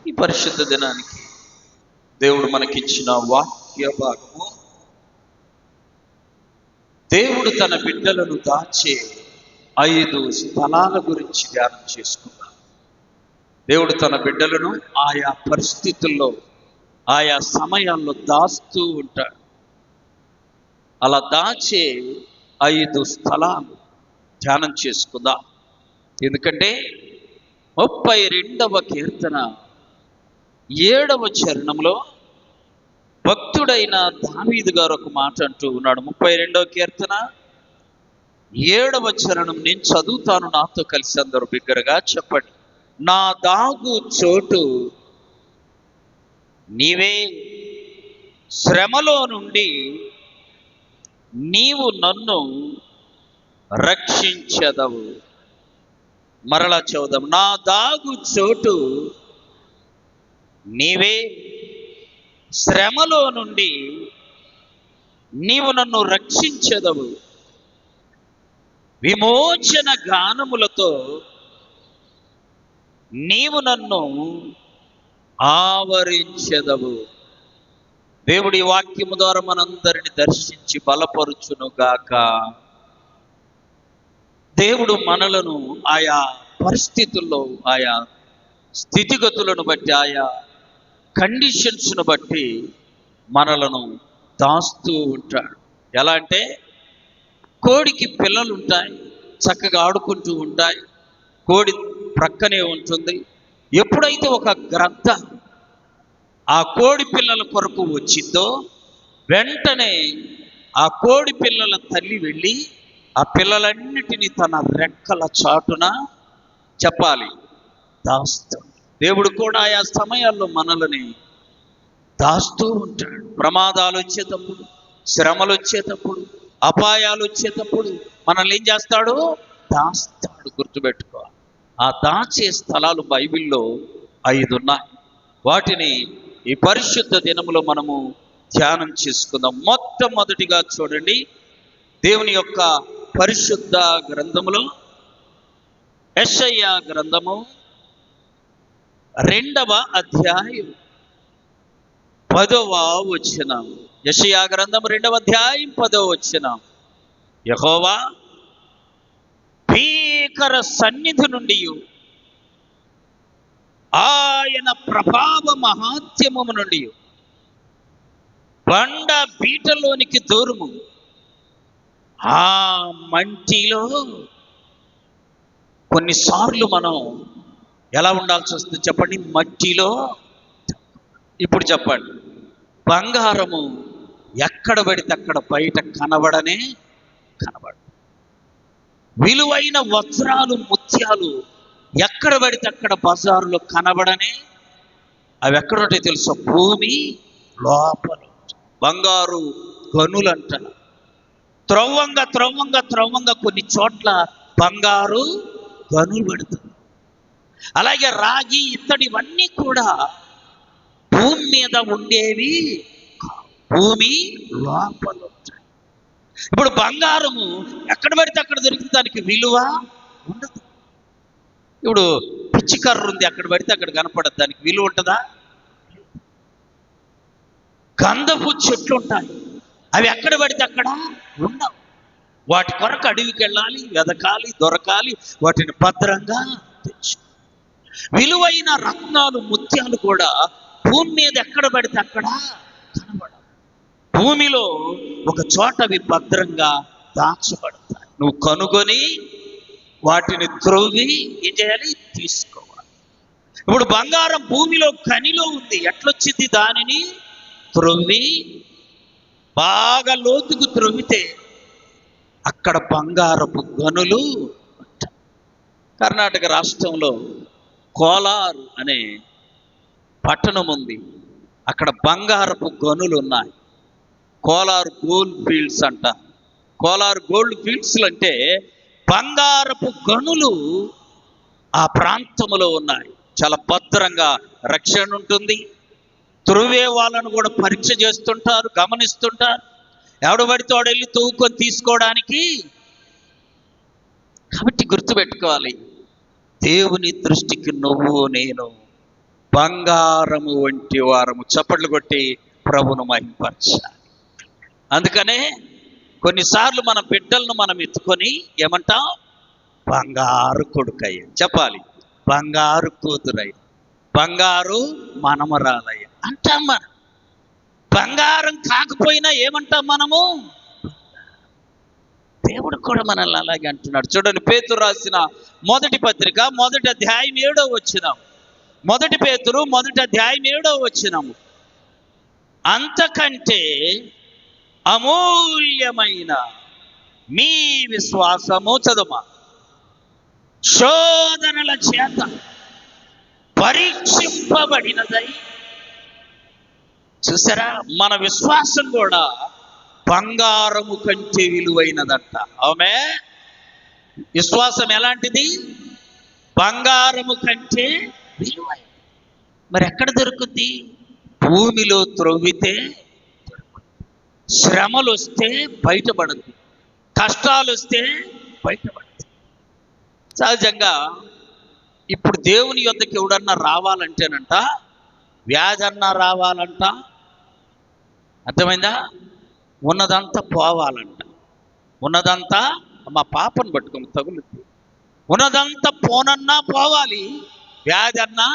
ఈ పరిశుద్ధ దినానికి దేవుడు మనకిచ్చిన వాక్య భాగము, దేవుడు తన బిడ్డలను దాచే 5 స్థలాల గురించి ధ్యానం చేసుకున్నాం. దేవుడు తన బిడ్డలను ఆయా పరిస్థితుల్లో, ఆయా సమయాల్లో దాస్తూ ఉంటాడు. అలా దాచే 5 స్థలాలు ధ్యానం చేసుకుందాం. ఎందుకంటే 32వ కీర్తన 7వ చరణంలో భక్తుడైన దావీదు గారు ఒక మాట అంటూ ఉన్నాడు. 32వ కీర్తన 7వ చరణం నేను చదువుతాను, నాతో కలిసి అందరూ బిగ్గరగా చెప్పండి. నా దాగు చోటు నీవే, శ్రమలో నుండి నీవు నన్ను రక్షించెదవు. మరలా చదువుదాం. నా దాగు చోటు నీవే, శ్రమలో నుండి నీవు నన్ను రక్షించెదవు. విమోచన గానములతో నీవు నన్ను ఆవరించెదవు. దేవుడి వాక్యము ద్వారా మనందరిని దర్శించి బలపరుచునుగాక. దేవుడు మనలను ఆయా పరిస్థితుల్లో, ఆయా స్థితిగతులను బట్టి, ఆయా కండిషన్స్ను బట్టి మనలను దాస్తూ ఉంటాడు. ఎలా అంటే, కోడికి పిల్లలు ఉంటాయి, చక్కగా ఆడుకుంటూ ఉంటాయి, కోడి ప్రక్కనే ఉంటుంది. ఎప్పుడైతే ఒక గ్రద్ద ఆ కోడి పిల్లల కొరకు వచ్చిందో, వెంటనే ఆ కోడి పిల్లల తల్లి వెళ్ళి ఆ పిల్లలన్నిటినీ తన రెక్కల చాటున చెప్పాలి దాస్తాడు. దేవుడు కూడా ఆయా సమయాల్లో మనల్ని దాస్తూ ఉంటాడు. ప్రమాదాలు వచ్చేటప్పుడు, శ్రమలు వచ్చేటప్పుడు, అపాయాలు వచ్చేటప్పుడు మనల్ని ఏం చేస్తాడు? దాస్తాడు. గుర్తుపెట్టుకోవాలి. ఆ దాచే స్థలాలు బైబిల్లో 5 ఉన్నాయి. వాటిని ఈ పరిశుద్ధ దినములో మనము ధ్యానం చేసుకుందాం. మొట్టమొదటిగా చూడండి, దేవుని యొక్క పరిశుద్ధ గ్రంథములో యెషయా గ్రంథము 2వ అధ్యాయం 10వ వచనం. యెషయా గ్రంథం 2వ అధ్యాయం 10వ వచనం. యెహోవా భీకర సన్నిధి నుండి, ఆయన ప్రభావ మహాత్యము నుండి బండ బీటలోనికి దూరుము. ఆ మంటిలో కొన్నిసార్లు మనం ఎలా ఉండాల్సి వస్తుంది చెప్పండి? మట్టిలో. ఇప్పుడు చెప్పండి, బంగారము ఎక్కడ పడితే అక్కడ బయట కనబడనే కనబడ. విలువైన వజ్రాలు, ముత్యాలు ఎక్కడ పడితే అక్కడ బజారులో కనబడనే. అవి ఎక్కడుంటాయి తెలుసా? భూమి లోపల. బంగారు గనులంట. త్రవ్వంగా త్రవ్వంగా త్రవ్వంగా కొన్ని చోట్ల బంగారు గనులు పెడుతుంది. అలాగే రాగి, ఇత్తడి, ఇవన్నీ కూడా భూమి మీద ఉండేవి, భూమి లోపల ఉంటాయి. ఇప్పుడు బంగారము ఎక్కడ పడితే అక్కడ దొరికితే దానికి విలువ ఉండదు. ఇప్పుడు పిచ్చికర్ర ఉంది, అక్కడ పడితే అక్కడ కనపడదు, దానికి విలువ ఉంటుందా? గంధపు చెట్లు ఉంటాయి, అవి ఎక్కడ పడితే అక్కడ ఉండవు. వాటి కొరకు అడవికి వెళ్ళాలి, వెదకాలి, దొరకాలి, వాటిని భద్రంగా తెచ్చు. విలువైన రత్నాలు, ముత్యాలు కూడా భూమి మీద ఎక్కడ పడితే అక్కడ కనబడవు. భూమిలో ఒక చోట అవి భద్రంగా దాచబడతాయి. నువ్వు కనుగొని వాటిని త్రవ్వి ఏం చేయాలి? తీసుకోవాలి. ఇప్పుడు బంగారం భూమిలో గనిలో ఉంది. ఎట్లొచ్చింది? దానిని త్రవ్వి, బాగా లోతుకు త్రవ్వితే అక్కడ బంగారపు గనులు. కర్ణాటక రాష్ట్రంలో కోలార్ అనే పట్టణం ఉంది. అక్కడ బంగారపు గనులు ఉన్నాయి. కోలార్ గోల్డ్ ఫీల్డ్స్ అంట. కోలార్ గోల్డ్ ఫీల్డ్స్ అంటే బంగారపు గనులు ఆ ప్రాంతంలో ఉన్నాయి. చాలా భద్రంగా రక్షణ ఉంటుంది. త్రువే వాళ్ళను కూడా పరీక్ష చేస్తుంటారు, గమనిస్తుంటారు. ఎవడు పడితే వాడు వెళ్ళి తవ్వుకొని తీసుకోవడానికి. కాబట్టి గుర్తుపెట్టుకోవాలి, దేవుని దృష్టికి నువ్వు నేను బంగారము వంటి వారము. చప్పట్లు కొట్టి ప్రభును మహిమపరచాలి. అందుకనే కొన్నిసార్లు మన బిడ్డలను మనం ఎత్తుకొని ఏమంటాం? బంగారు కొడుకయ్య చెప్పాలి, బంగారు కూతురయ్య, బంగారు మనమరాలయ్య అంటాం. మనం బంగారం కాకపోయినా ఏమంటాం మనము? దేవుడు కూడా మనల్ని అలాగే అంటున్నాడు. చూడండి, పేతురు రాసిన మొదటి పత్రిక 1వ అధ్యాయం 7వ వచనం. 1 పేతురు 1వ అధ్యాయం 7వ వచనం. అంతకంటే అమూల్యమైన మీ విశ్వాసము, చదువు, శోధనల చేత పరీక్షింపబడినదై. చూసారా, మన విశ్వాసం కూడా బంగారము కంటే విలువైనదంట. ఆమె విశ్వాసం ఎలాంటిది? బంగారము కంటే విలువైనది. మరి ఎక్కడ దొరుకుద్ది? భూమిలో త్రవ్వితే శ్రమలు వస్తే బయటపడుద్ది, కష్టాలు వస్తే బయటపడుద్ది. సహజంగా ఇప్పుడు దేవుని యొద్దకు ఎవడన్నా రావాలంటేనంట, వ్యాధి అన్నా రావాలంట, అర్థమైందా? ఉన్నదంతా పోవాలంట. ఉన్నదంతా, మా పాపను పట్టుకొని తగులుద్ది, ఉన్నదంతా పోనన్నా పోవాలి, వ్యాధి అన్నా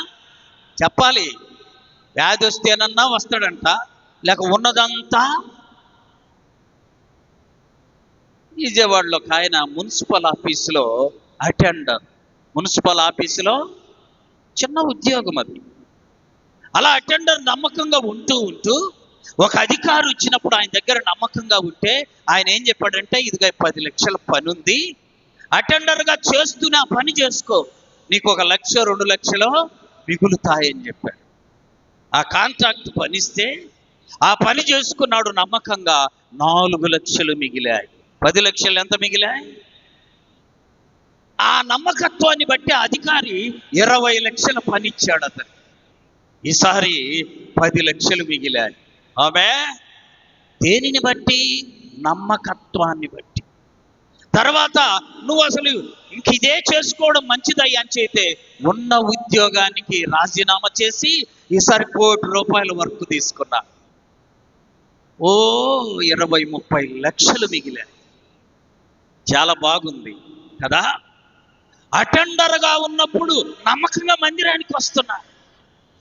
చెప్పాలి, వ్యాధి వస్తేనన్నా వస్తాడంట, లేక ఉన్నదంతా. విజయవాడలో ఒక ఆయన మున్సిపల్ ఆఫీసులో అటెండర్, మున్సిపల్ ఆఫీసులో చిన్న ఉద్యోగం అది. అలా అటెండర్ నమ్మకంగా ఉంటూ ఒక అధికారి వచ్చినప్పుడు ఆయన దగ్గర నమ్మకంగా ఉంటే ఆయన ఏం చెప్పాడంటే, ఇదిగా 10 లక్షల పని ఉంది, అటెండర్గా చేస్తూనే ఆ పని చేసుకో, నీకు 1 లక్ష 2 లక్షలు మిగులుతాయని చెప్పాడు. ఆ కాంట్రాక్ట్ పనిస్తే ఆ పని చేసుకున్నాడు నమ్మకంగా. 4 లక్షలు మిగిలాయి. 10 లక్షలు ఎంత మిగిలాయి? ఆ నమ్మకత్వాన్ని బట్టి అధికారి 20 లక్షల పని ఇచ్చాడు అతను. ఈసారి 10 లక్షలు మిగిలాయి. ఆమె దేనిని బట్టి? నమ్మకత్వాన్ని బట్టి. తర్వాత నువ్వు అసలు ఇంక ఇదే చేసుకోవడం మంచిదయ్యా అని చేస్తే ఉన్న ఉద్యోగానికి రాజీనామా చేసి ఈసారి ₹1 కోటి వర్క్ తీసుకున్నా. 20-30 లక్షలు మిగిలాయి. చాలా బాగుంది కదా? అటెండర్గా ఉన్నప్పుడు నమ్మకంగా మందిరానికి వస్తున్నా,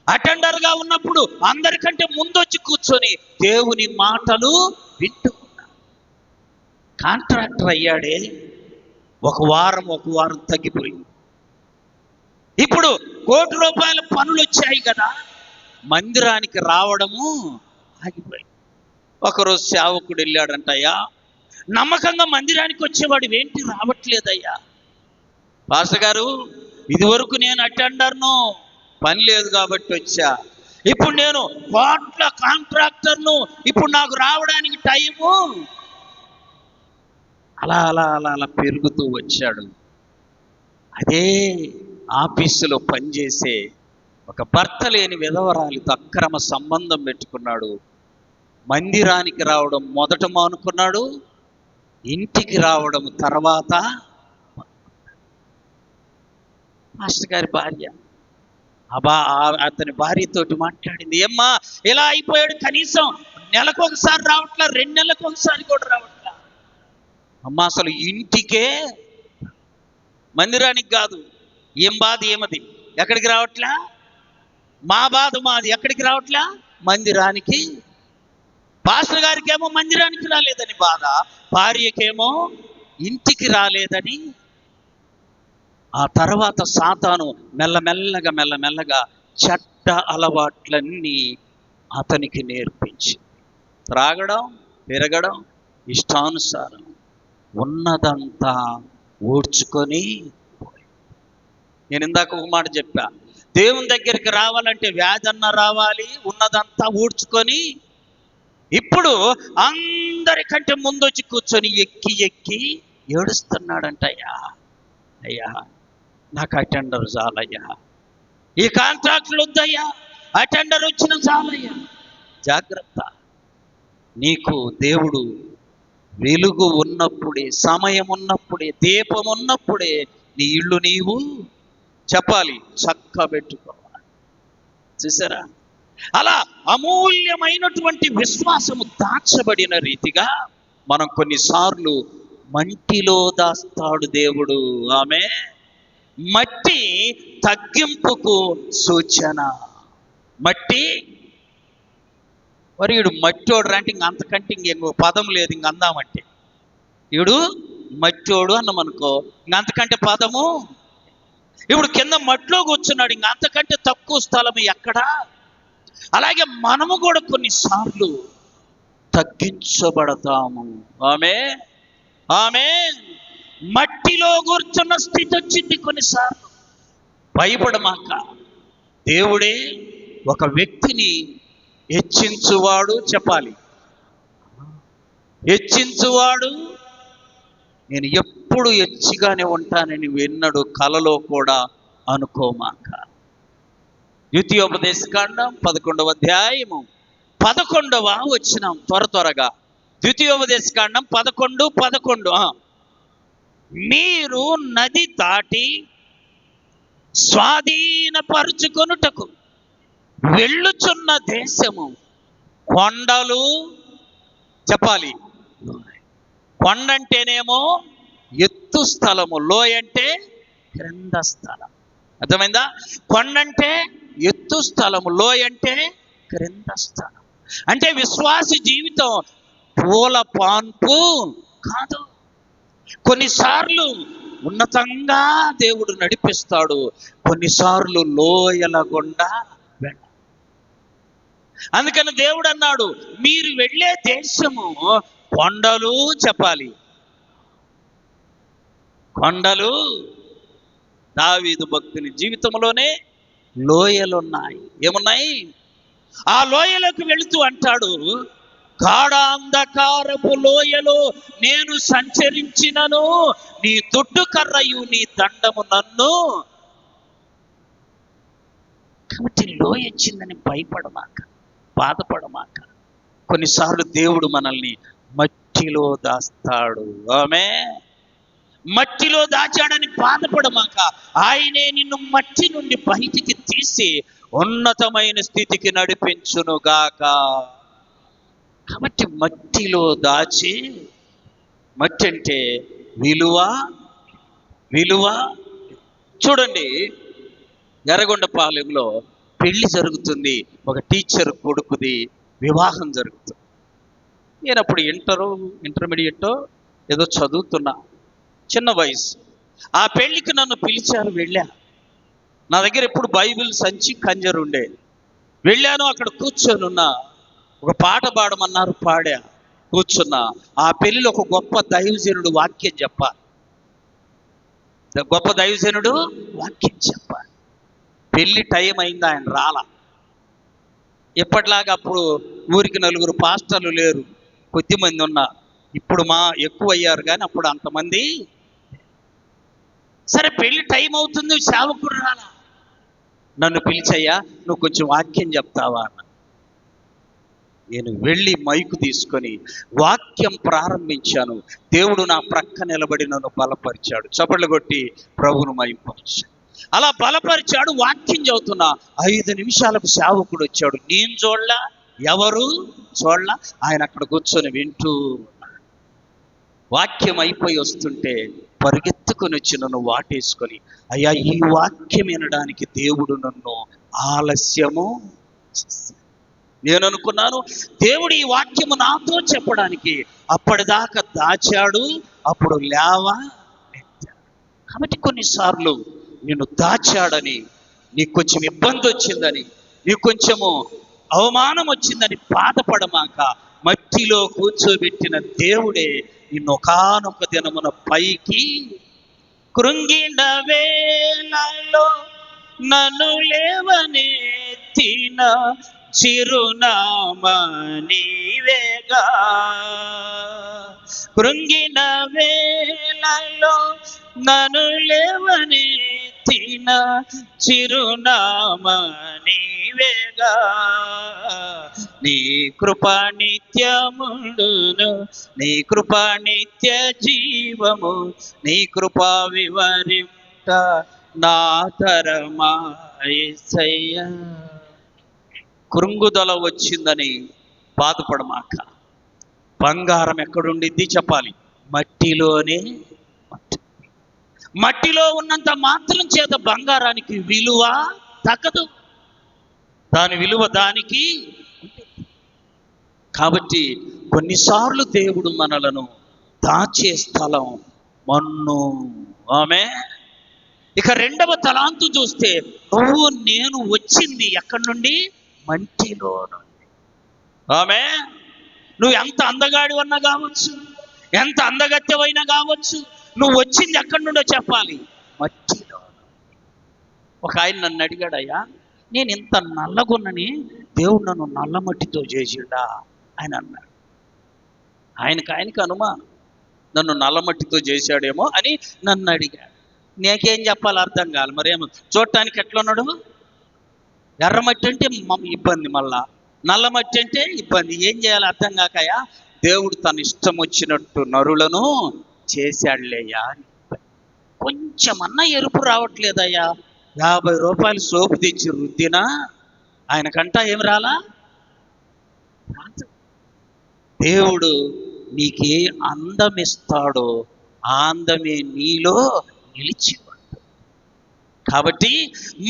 అటెండర్గా ఉన్నప్పుడు అందరికంటే ముందొచ్చి కూర్చొని దేవుని మాటలు వింటూ ఉన్నా. కాంట్రాక్టర్ అయ్యాడే, ఒక వారం తగ్గిపోయింది. ఇప్పుడు ₹1 కోటి పనులు వచ్చాయి కదా, మందిరానికి రావడము ఆగిపోయింది. ఒకరోజు సేవకుడు వెళ్ళాడంటయ్యా, నమ్మకంగా మందిరానికి వచ్చేవాడు ఏంటి రావట్లేదయ్యా? పాస్టర్ గారు, ఇదివరకు నేను అటెండర్ను, పని లేదు కాబట్టి వచ్చా, ఇప్పుడు నేను కోట్ల కాంట్రాక్టర్ను, ఇప్పుడు నాకు రావడానికి టైము. అలా పెరుగుతూ వచ్చాడు. అదే ఆఫీసులో పనిచేసే ఒక భర్త లేని విధవరాలితో అక్రమ సంబంధం పెట్టుకున్నాడు. మందిరానికి రావడం మొదట మానుకున్నాడు, ఇంటికి రావడం తర్వాత. మాస్టర్ గారి భార్య అతని భార్యతోటి మాట్లాడింది, ఏమ్మా ఇలా అయిపోయాడు, కనీసం నెలకు ఒకసారి రావట్లా, 2 నెలలకు ఒకసారి కూడా రావట్లా. అమ్మ అసలు ఇంటికే, మందిరానికి కాదు. ఏం బాధ ఏమది? ఎక్కడికి రావట్లా? మా బాధ మాది. ఎక్కడికి రావట్లా? మందిరానికి. పాస్టర్ గారికి ఏమో మందిరానికి రాలేదని బాధ, భార్యకేమో ఇంటికి రాలేదని. ఆ తర్వాత సాతాను మెల్లమెల్లగా చెడ్డ అలవాట్లన్నీ అతనికి నేర్పించి, త్రాగడం, తిరగడం, ఇష్టానుసారం ఉన్నదంతా ఓడ్చుకొని. నేను ఇందాక ఒక మాట చెప్పా, దేవుని దగ్గరికి రావాలంటే వ్యాధన్న రావాలి, ఉన్నదంతా ఊడ్చుకొని. ఇప్పుడు అందరికంటే ముందొచ్చి కూర్చొని ఎక్కి ఏడుస్తున్నాడంట. అయ్యా నాకు అటెండర్ చాలయ్యా, ఈ కాంట్రాక్ట్లు వద్దయ్యా, అటెండర్ వచ్చిన చాలయ్యా. జాగ్రత్త, నీకు దేవుడు వెలుగు ఉన్నప్పుడే, సమయం ఉన్నప్పుడే, దీపం ఉన్నప్పుడే నీ ఇల్లు నీవు చెప్పాలి చక్కబెట్టుకోవాలి. చూసారా? అలా అమూల్యమైనటువంటి విశ్వాసము దాచబడిన రీతిగా మనం కొన్నిసార్లు మట్టిలో దాస్తాడు దేవుడు. ఆమె మట్టి తగ్గింపుకు సూచన. మట్టి మరి ఈడు మట్టోడు అంటే ఇంక అంతకంటే ఇంకో పదం లేదు ఇంక అందామంటే. ఈడు మట్టోడు అన్నామనుకో, ఇంక అంతకంటే పదము. ఇప్పుడు కింద మట్టిలో కూర్చున్నాడు, ఇంక అంతకంటే తక్కువ స్థలం ఎక్కడా? అలాగే మనము కూడా కొన్నిసార్లు తగ్గించబడతాము. ఆమె ఆమె మట్టిలో కూర్చున్న స్థితి వచ్చింది కొన్నిసార్లు. భయపడమాక, దేవుడే ఒక వ్యక్తిని హెచ్చించువాడు. చెప్పాలి, హెచ్చించువాడు. నేను ఎప్పుడు హెచ్చిగానే ఉంటానని ఎన్నడూ కలలో కూడా అనుకోమాక. ద్వితీయోపదేశకాండం 11వ అధ్యాయము 11వ వచనం. త్వరగా ద్వితీయోపదేశకాండం 11:11. మీరు నది దాటి స్వాధీనపరుచుకొనుటకు వెళ్ళుచున్న దేశము కొండలు. చెప్పాలి, కొండ అంటేనేమో ఎత్తు స్థలము, లోయ అంటే క్రింద స్థలం. అర్థమైందా? కొండ అంటే ఎత్తు స్థలము, లోయ అంటే క్రింద స్థలం. అంటే విశ్వాసి జీవితం పూల పాన్పు కాదు. కొన్నిసార్లు ఉన్నతంగా దేవుడు నడిపిస్తాడు, కొన్నిసార్లు లోయల గుండా వెళ్ళ. అందుకని దేవుడు అన్నాడు, మీరు వెళ్ళే దేశము కొండలు. చెప్పాలి, కొండలు. దావీదు భక్తుని జీవితంలోనే లోయలున్నాయి. ఏమున్నాయి? ఆ లోయలోకి వెళుతూ అంటాడు, గాఢాంధకారపు లోయలో నేను సంచరించినను, నీ దుడ్డు కర్రయు నీ దండము నన్ను. కాబట్టి లోయ వచ్చిందని భయపడమాక, బాధపడమాక. కొన్నిసార్లు దేవుడు మనల్ని మట్టిలో దాస్తాడు. ఆమె మట్టిలో దాచాడని బాధపడమాక, ఆయనే నిన్ను మట్టి నుండి బయటికి తీసి ఉన్నతమైన స్థితికి నడిపించునుగాక. కాబట్టి మట్టిలో దాచి, మట్టి అంటే విలువ. చూడండి, ఎర్రగొండపాలెంలో పెళ్లి జరుగుతుంది, ఒక టీచర్ కొడుకుది వివాహం జరుగుతుంది. నేను అప్పుడు ఇంటర్మీడియట్ ఏదో చదువుతున్నా, చిన్న వయసు. ఆ పెళ్లికి నన్ను పిలిచారు, వెళ్ళా. నా దగ్గర ఎప్పుడు బైబిల్ సంచి కంజరు ఉండేది. వెళ్ళాను, అక్కడ కూర్చొని ఉన్నా. ఒక పాట పాడమన్నారు, పాడా, కూర్చున్నా. ఆ పెళ్లిలో ఒక గొప్ప దైవజనుడు వాక్యం చెప్పాలి. గొప్ప దైవజనుడు వాక్యం చెప్పాలి. పెళ్లి టైం అయింది, ఆయన రాలా. ఎప్పటిలాగా అప్పుడు ఊరికి 4 పాస్టర్లు లేరు, కొద్దిమంది ఉన్నారు. ఇప్పుడు ఎక్కువ అయ్యారు, కానీ అప్పుడు అంతమంది. సరే, పెళ్లి టైం అవుతుంది, సేవకుడు రాలా. నన్ను పిలిచయ్యా, నువ్వు కొంచెం వాక్యం చెప్తావా అన్న. నేను వెళ్ళి మైకు తీసుకొని వాక్యం ప్రారంభించాను. దేవుడు నా ప్రక్క నిలబడి నన్ను బలపరిచాడు. చప్పట్లు కొట్టి ప్రభువును మహిమపరిచాడు. అలా బలపరిచాడు, వాక్యం చదువుతున్నా. 5 నిమిషాలకు సేవకుడు వచ్చాడు. నేను చూడలా, ఎవరు చూడలా, ఆయన అక్కడ కూర్చొని వింటూ ఉన్నాడు. వాక్యం అయిపోయి వస్తుంటే పరిగెత్తుకొని వచ్చి నన్ను వాటేసుకొని, అయ్యా, ఈ వాక్యం వినడానికి దేవుడు నన్ను ఆలస్యము. నేను అనుకున్నాను, దేవుడు ఈ వాక్యము నాతో చెప్పడానికి అప్పటిదాకా దాచాడు, అప్పుడు లేవా. కాబట్టి కొన్నిసార్లు నిన్ను దాచాడని, నీకు కొంచెం ఇబ్బంది వచ్చిందని, నీకు కొంచెము అవమానం వచ్చిందని బాధపడమాక, మట్టిలో కూర్చోబెట్టిన దేవుడే నిన్ను ఒకానొక దినమున పైకి. కృంగిన వేళలో నన్ను లేవనెత్తిన చిరునామా నీవేగా. కృంగిన వేళలో నన్ను లేవనెత్తిన చిరునామా నీవేగా. నీ కృప నిత్యముండును, నీ కృప నిత్య జీవము, నీ కృప వివరింట నా తరమా యేసయ్యా. కృంగుదల వచ్చిందని బాధపడమాక. బంగారం ఎక్కడుండిద్ది చెప్పాలి? మట్టిలోనే. మట్టిలో ఉన్నంత మాత్రం చేత బంగారానికి విలువ తగ్గదు, దాని విలువ దానికి. కాబట్టి కొన్నిసార్లు దేవుడు మనలను దాచే స్థలం మన్ను. ఆమె ఇక రెండవ తలాంతు చూస్తే, నువ్వు నేను వచ్చింది ఎక్కడి నుండి? మట్టిలో నుండి. ఆమె నువ్వు ఎంత అందగాడివన్నా కావచ్చు, ఎంత అందగత్తెవైనా కావచ్చు, నువ్వు వచ్చింది ఎక్కడి నుండో చెప్పాలి? మట్టిలో. ఒక ఆయన నన్ను అడిగాడయ్యా, నేను ఇంత నల్లగొన్నని దేవుడు నన్ను నల్ల మట్టితో చేసిండా ఆయన అన్నాడు. ఆయనకి అనుమానం, నన్ను నల్ల మట్టితో చేశాడేమో అని నన్ను అడిగాడు. నీకేం చెప్పాలి అర్థం కాదు. మరేమో చూడటానికి ఎట్లా ఉన్నాడు? ఎర్రమట్టి అంటే ఇబ్బంది, మళ్ళా నల్ల మట్టి అంటే ఇబ్బంది. ఏం చేయాలి అర్థం కాకయా, దేవుడు తన ఇష్టం వచ్చినట్టు నరులను చేశాడులేయ్యా. కొంచెమన్నా ఎరుపు రావట్లేదయ్యా, 50 రూపాయలు సోపు తెచ్చి రుద్దినా ఆయనకంట ఏం రాలా? దేవుడు నీకే అందమిస్తాడో ఆ అందమే నీలో నిలిచి. కాబట్టి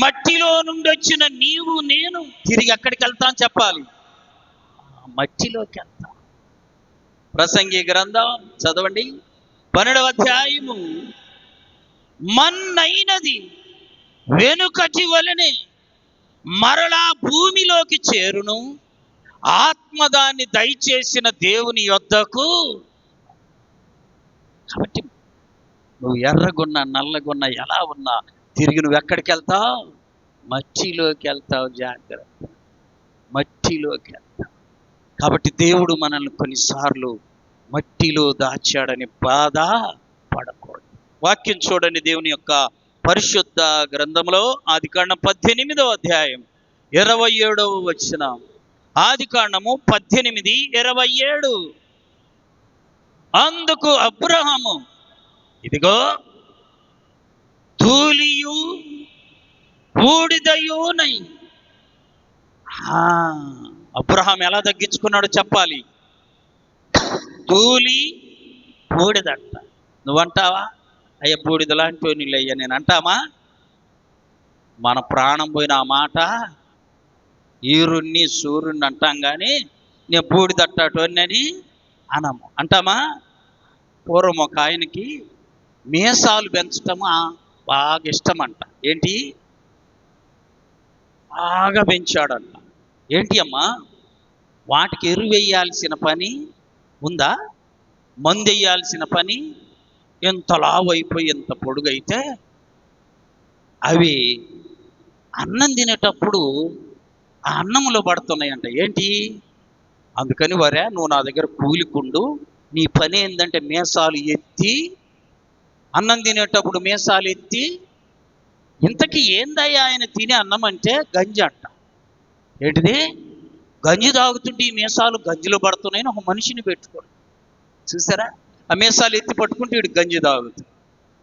మట్టిలో నుండి వచ్చిన నీవు నేను తిరిగి ఎక్కడికి వెళ్తాం చెప్పాలి? మట్టిలోకి వెళ్తాం. ప్రసంగి గ్రంథం చదవండి, 12వ అధ్యాయము. మన్నైనది వెనుకటి వలనే మరలా భూమిలోకి చేరును, ఆత్మ దాన్ని దయచేసిన దేవుని యొద్దకు. కాబట్టి నువ్వు ఎర్రగున్నా నల్లగున్నా ఎలా ఉన్నా తిరిగి నువ్వు ఎక్కడికి వెళ్తావు? మట్టిలోకి వెళ్తావు. జాగ్రత్త, మట్టిలోకి వెళ్తావు. కాబట్టి దేవుడు మనల్ని కొన్నిసార్లు మట్టిలో దాచాడని బాధ పడకూడదు. వాక్యం చూడండి, దేవుని యొక్క పరిశుద్ధ గ్రంథంలో ఆదికాండం 18వ అధ్యాయం 27వ వచనం. ఆదికాండము 18:27. అందుకు అబ్రహాము, ఇదిగో ధూళియు బూడిదయునై. అబ్రహాం ఎలా తగ్గించుకున్నాడో చెప్పాలి? ధూళి బూడిదంట. నువ్వంటావా? అయ్యా బూడిద లాంటి నీళ్ళు అయ్యా నేను అంటామా? మన ప్రాణం పోయిన ఆ మాట ఈరుణ్ణి సూర్యుడిని అంటాం కానీ నేను బూడిదట్టని అనము. అంటామా? పూర్వం ఒక ఆయనకి మీసాలు పెంచటం బాగా ఇష్టం అంట. ఏంటి? బాగా పెంచాడంట. ఏంటి అమ్మా? వాటికి ఎరువు వేయాల్సిన పని ఉందా? మందు వేయాల్సిన పని? ఎంత లావు అయిపోయి ఎంత పొడుగైతే అవి అన్నం తినేటప్పుడు ఆ అన్నంలో పడుతున్నాయంట. ఏంటి? అందుకని వరే నువ్వు నా దగ్గర కూలికుండు, నీ పని ఏంటంటే మీసాలు ఎత్తి, అన్నం తినేటప్పుడు మీసాలు ఎత్తి. ఇంతకీ ఏందయ్యా ఆయన తినే అన్నం అంటే? గంజి అంట. ఏంటిది? గంజి తాగుతుంటే ఈ మీసాలు గంజిలో పడుతున్నాయని ఒక మనిషిని పెట్టుకోడు. చూసారా? ఆ మీసాలు ఎత్తి పట్టుకుంటే వీడు గంజి తాగుతుంది.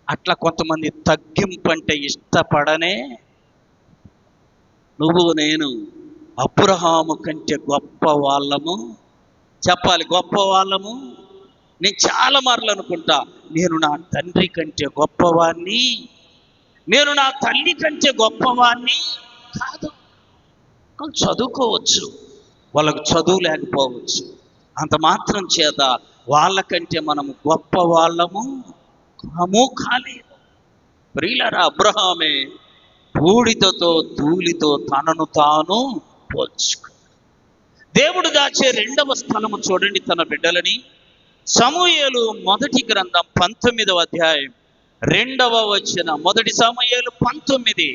అట్లా కొంతమంది తగ్గింపు అంటే ఇష్టపడనే. నువ్వు నేను అబ్రహాము కంటే గొప్ప వాళ్ళము చెప్పాలి. గొప్ప వాళ్ళము. నేను చాలా మార్లు అనుకుంటా, నేను నా తండ్రి కంటే గొప్పవాణ్ణి, నేను నా తల్లి కంటే గొప్పవాణ్ణి కాదు. చదువుకోవచ్చు, వాళ్ళకు చదువు లేకపోవచ్చు, అంత మాత్రం చేత వాళ్ళకంటే మనము గొప్ప వాళ్ళము కాలేదు. ప్రియులారా, అబ్రహామే బూడిదతో ధూళితో తనను తాను పోల్చుకు. దేవుడు దాచే రెండవ స్థలము చూడండి తన బిడ్డలని. సమూయేలు మొదటి గ్రంథం 19వ అధ్యాయం 2వ వచనం. మొదటి సమూయేలు 19.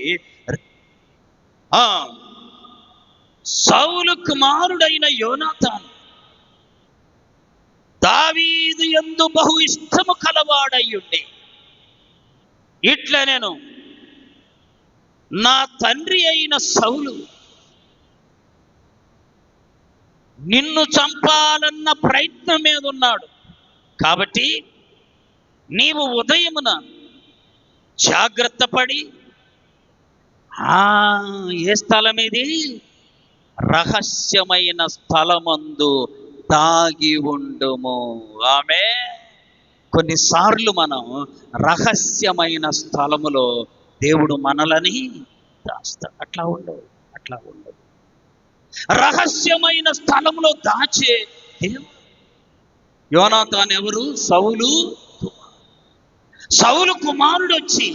సౌలు కుమారుడైన యోనాతాను దావీదు యందు బహు ఇష్టము కలవాడయ్యుండి ఇట్లా, నేను నా తండ్రి అయిన సౌలు నిన్ను చంపాలన్న ప్రయత్నం మీద ఉన్నాడు. కాబట్టి నీవు ఉదయమున జాగ్రత్త పడి ఏ స్థలం ఇది? రహస్యమైన స్థలమందు దాగి ఉండుము. ఆమె కొన్నిసార్లు మనం రహస్యమైన స్థలములో దేవుడు మనలని దాస్తాడు. అట్లా ఉండవు, అట్లా ఉండదు. రహస్యమైన స్థలంలో దాచే దేవుడు. యోనాతాను ఎవరు? సౌలు కుమారుడు వచ్చి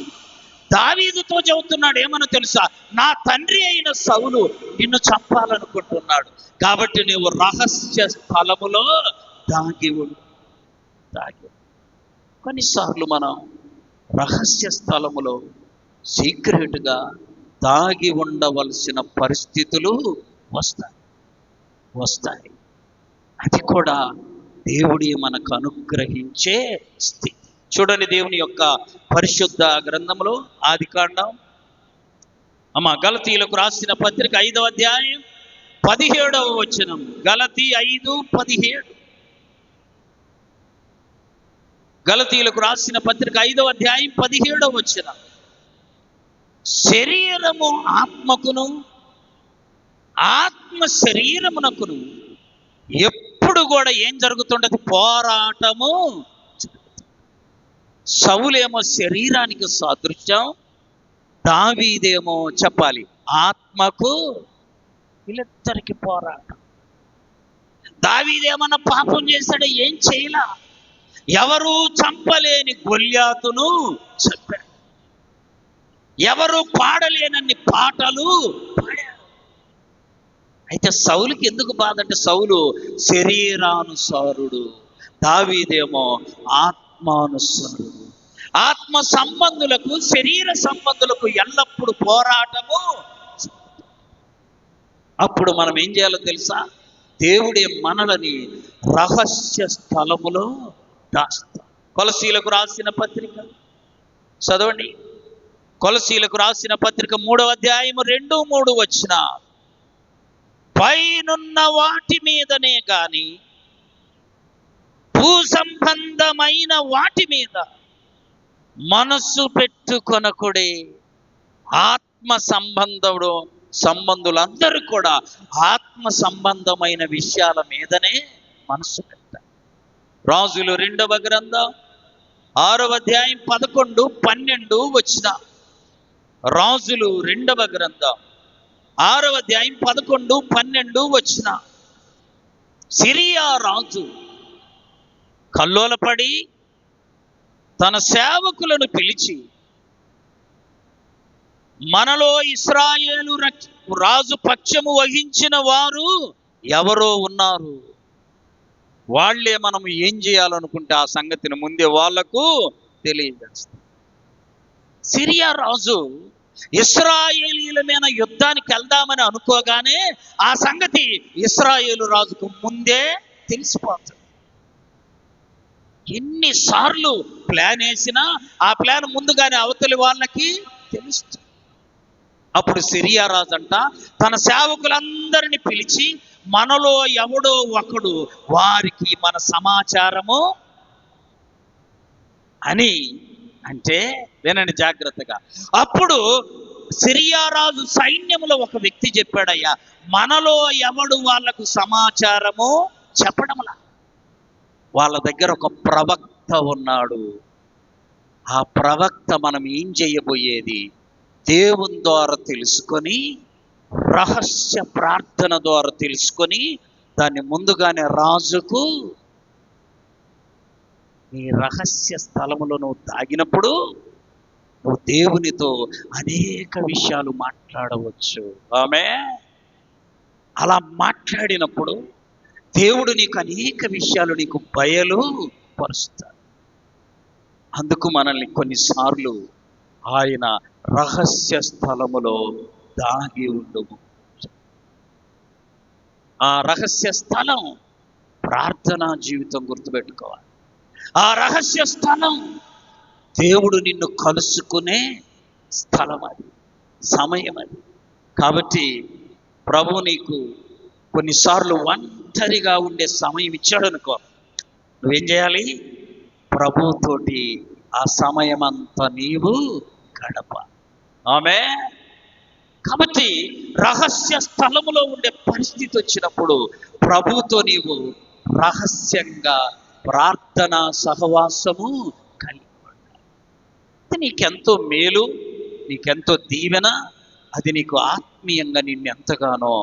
దావీదుతో చెబుతున్నాడు, ఏమని తెలుసా? నా తండ్రి అయిన సౌలు నిన్ను చంపాలనుకుంటున్నాడు, కాబట్టి నువ్వు రహస్య స్థలములో దాగి ఉండు. కొన్నిసార్లు మనం రహస్య స్థలములో సీక్రెట్గా దాగి ఉండవలసిన పరిస్థితులు వస్తాయి. అది కూడా దేవుడి మనకు అనుగ్రహించే స్థితి. చూడండి, దేవుని యొక్క పరిశుద్ధ గ్రంథంలో ఆదికాండం, గలతీయులకు రాసిన పత్రిక 5వ అధ్యాయం 17వ వచనం. గలతీ 5:17. గలతీయులకు రాసిన పత్రిక 5వ అధ్యాయం 17వ వచనం. శరీరము ఆత్మకును, ఆత్మ శరీరమునకును ఎప్పుడు కూడా ఏం జరుగుతుండదు? పోరాటము. సౌలేమో శరీరానికి సాదృశ్యం, దావీదేమో చెప్పాలి ఆత్మకు. వీళ్ళిద్దరికి పోరాటం. దావీదేమన్నా పాపం చేశాడు? ఏం చేయలా. ఎవరు చంపలేని గొల్యాతును చంపాడు. ఎవరు పాడలేనన్ని పాటలు పాడారు. అయితే సౌలుకి ఎందుకు బాధ అంటే, సౌలు శరీరానుసారుడు, దావీదేమో ఆత్మానుసారుడు. ఆత్మ సంబంధులకు, శరీర సంబంధులకు ఎల్లప్పుడూ పోరాటము. అప్పుడు మనం ఏం చేయాలో తెలుసా? దేవుడే మనలని రహస్య స్థలములో దాస్తాం. కొలసీలకు రాసిన పత్రిక చదవండి. కొలసీలకు రాసిన పత్రిక 3వ అధ్యాయం 2-3 వచ్చిన, పైనున్న వాటి మీదనే గాని భూ సంబంధమైన వాటి మీద మనస్సు పెట్టుకొనకుడే. ఆత్మ సంబంధులందరూ కూడా ఆత్మ సంబంధమైన విషయాల మీదనే మనస్సు పెట్టారు. రాజులు 2వ గ్రంథం 6వ అధ్యాయం 11-12 వచ్చిన. రాజులు 2వ గ్రంథం 6వ అధ్యాయం 11-12 వచ్చిన. సిరియా రాజు కల్లోలపడి తన సేవకులను పిలిచి, మనలో ఇశ్రాయేలు రాజు పక్షము వహించిన వారు ఎవరో ఉన్నారు, వాళ్లే మనం ఏం చేయాలనుకుంటే ఆ సంగతిని ముందే వాళ్లకు తెలియజేస్తాం. సిరియా రాజు ఇశ్రాయేలీల మీద యుద్ధానికి వెళ్దామని అనుకోగానే ఆ సంగతి ఇశ్రాయేలు రాజుకు ముందే తెలిసిపోతుంది. ఎన్నిసార్లు ప్లాన్ వేసినా ఆ ప్లాన్ ముందుగానే అవతలి వాళ్ళకి తెలుస్తుంది. అప్పుడు సిరియా రాజు అంట తన సేవకులందరినీ పిలిచి, మనలో ఎవడో ఒకడు వారికి మన సమాచారము అని అంటే, వినండి జాగ్రత్తగా. అప్పుడు సిరియా రాజు సైన్యములో ఒక వ్యక్తి చెప్పాడయ్యా, మనలో ఎవడు వాళ్లకు సమాచారము చెప్పడంలా, వాళ్ళ దగ్గర ఒక ప్రవక్త ఉన్నాడు. ఆ ప్రవక్త మనం ఏం చేయబోయేది దేవుని ద్వారా తెలుసుకొని, రహస్య ప్రార్థన ద్వారా తెలుసుకొని, దాన్ని ముందుగానే రాజుకు, నీ రహస్య స్థలములో నువ్వు దాగినప్పుడు నువ్వు దేవునితో అనేక విషయాలు మాట్లాడవచ్చు. ఆమె అలా మాట్లాడినప్పుడు దేవుడు నీకు అనేక విషయాలు నీకు బయలు పరుస్తాడు. అందుకు మనల్ని కొన్నిసార్లు ఆయన రహస్య స్థలములో దాగి ఉండుము. ఆ రహస్య స్థలం ప్రార్థనా జీవితం. గుర్తుపెట్టుకోవాలి, ఆ రహస్య స్థలం దేవుడు నిన్ను కలుసుకునే స్థలం, అది సమయం అది. కాబట్టి ప్రభు నీకు కొన్నిసార్లు ఒంటరిగా ఉండే సమయం ఇచ్చాడు అనుకో, నువ్వేం చేయాలి? ప్రభుతోటి ఆ సమయం అంతా నీవు గడప. ఆమె కాబట్టి రహస్య స్థలములో ఉండే పరిస్థితి వచ్చినప్పుడు ప్రభుతో నీవు రహస్యంగా ప్రార్థనా సహవాసము కలిగి ఉండాలి. అది నీకెంతో మేలు, నీకెంతో దీవెన, అది నీకు ఆత్మీయంగా నిన్ను ఎంతగానో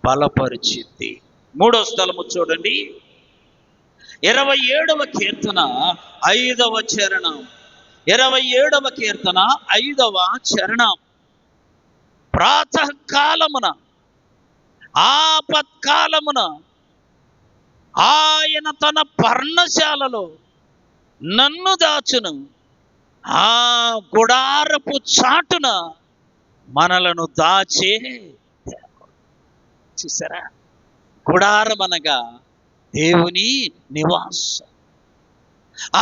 బలపరిచింది. మూడో స్థలము చూడండి, 27వ కీర్తన 5వ చరణం. 27వ కీర్తన 5వ చరణం. ప్రాతకాలమున ఆపత్కాలమున ఆయన తన పర్ణశాలలో నన్ను దాచును, ఆ గుడారపు చాటున మనలను దాచే. చూసారా, గుడారం అనగా దేవుని నివాసం.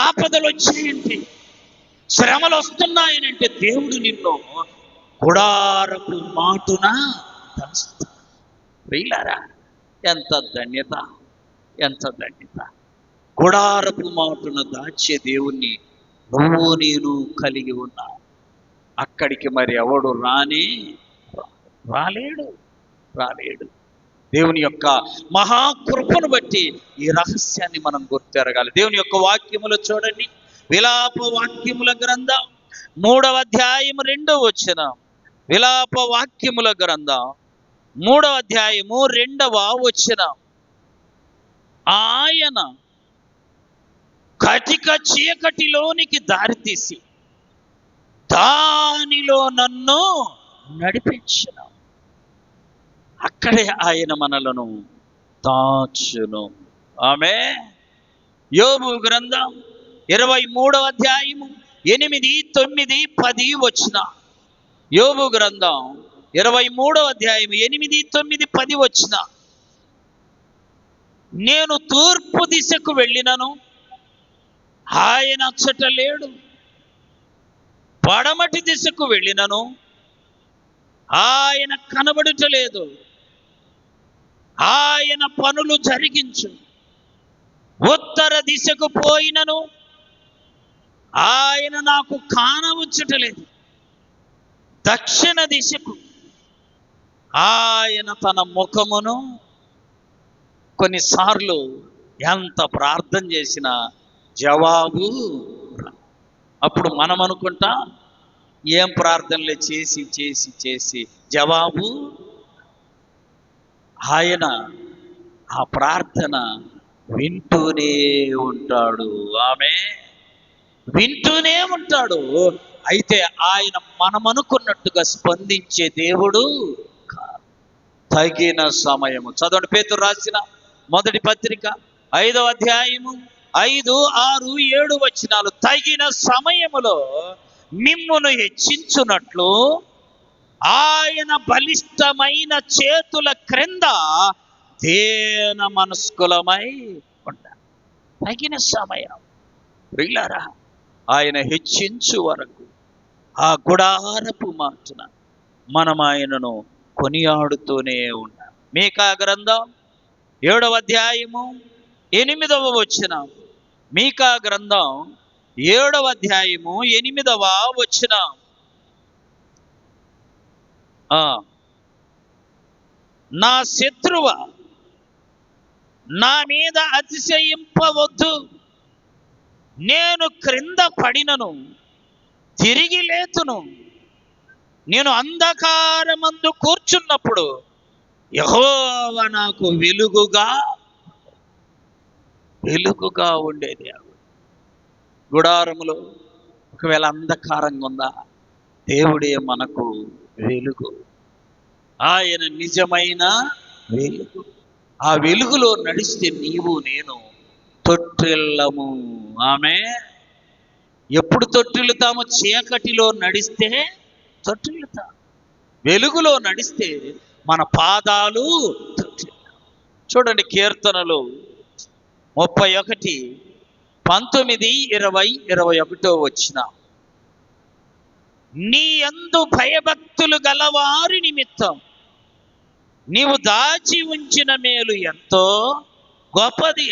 ఆపదలు వచ్చాయంటే, శ్రమలు వస్తున్నాయనంటే దేవుడు నిన్ను గుడారపు మాటున దాస్తాడు. వీళ్ళారా, ఎంత ధన్యత, ఎంత ధన్యత! గుడారపు మాటున దాచే దేవుణ్ణి నువ్వు నేను కలిగి ఉన్నా. అక్కడికి మరి ఎవడు రాలేడు. దేవుని యొక్క మహాకృపను బట్టి ఈ రహస్యాన్ని మనం గుర్తెరగాలి. దేవుని యొక్క వాక్యములు చూడండి, విలాప వాక్యముల గ్రంథం 3వ అధ్యాయం 2వ వచనం. విలాప వాక్యముల గ్రంథం 3వ అధ్యాయము 2వ వచనం. ఆయన కటిక చీకటిలోనికి దారితీసి దానిలో నన్ను నడిపించును. అక్కడే ఆయన మనలను దాచును. ఆమేన్. యోబు గ్రంథం 23వ అధ్యాయము 8, 9, 10 వచన. యోబు గ్రంథం 23వ అధ్యాయం 8, 9, 10 వచన. నేను తూర్పు దిశకు వెళ్ళినను ఆయన అచ్చట లేడు, పడమటి దిశకు వెళ్ళినను ఆయన కనబడుటలేదు. ఆయన పనులు జరిగించు. ఉత్తర దిశకు పోయినను ఆయన నాకు కానవచ్చుటలేదు. దక్షిణ దిశకు ఆయన తన ముఖమును. కొన్నిసార్లు ఎంత ప్రార్థన చేసినా జవాబు. అప్పుడు మనం అనుకుంటా, ఏం ప్రార్థనలు చేసి చేసి చేసి జవాబు. ఆయన ఆ ప్రార్థన వింటూనే ఉంటాడు. ఆమె వింటూనే ఉంటాడు. అయితే ఆయన మనం అనుకున్నట్టుగా స్పందించే దేవుడు కాదు. తగిన సమయము. చదవండి, పేతురు రాసిన మొదటి పత్రిక 5వ అధ్యాయము 5, 6, 7 వచనాలు. తగిన సమయములో మిమ్మును హెచ్చించున్నట్లు ఆయన బలిష్టమైన చేతుల క్రింద దేన మనస్కులమై ఉండాలి. తగిన సమయం ప్రియులారా, ఆయన హెచ్చించు వరకు ఆ గుడారపు మాటున మనం ఆయనను కొనియాడుతూనే ఉన్నాం. మీకా గ్రంథం 7వ అధ్యాయము 8వ వచనం. మీకా గ్రంథం 7వ అధ్యాయము 8వ వచనం. నా శత్రువ, నా మీద అతిశయింపవద్దు. నేను క్రింద పడినను తిరిగి లేతును. నేను అంధకారమందు కూర్చున్నప్పుడు యెహోవా నాకు వెలుగుగా ఉండేది. గుడారములో ఒకవేళ అంధకారంగా ఉందా, దేవుడే మనకు వెలుగు. ఆయన నిజమైన వెలుగు. ఆ వెలుగులో నడిస్తే నీవు నేను తొట్టిల్లము. ఆమె ఎప్పుడు తొట్టిల్లుతామో? చీకటిలో నడిస్తే తొట్టిల్లుతాం. వెలుగులో నడిస్తే మన పాదాలు తొట్టిల్లుతాం. చూడండి, కీర్తనలు 31, 19, 20, 21 వచ్చిన. నీ యందు భయభక్తులు గలవారి నిమిత్తం నీవు దాచి ఉంచిన మేలు ఎంతో గొప్పది.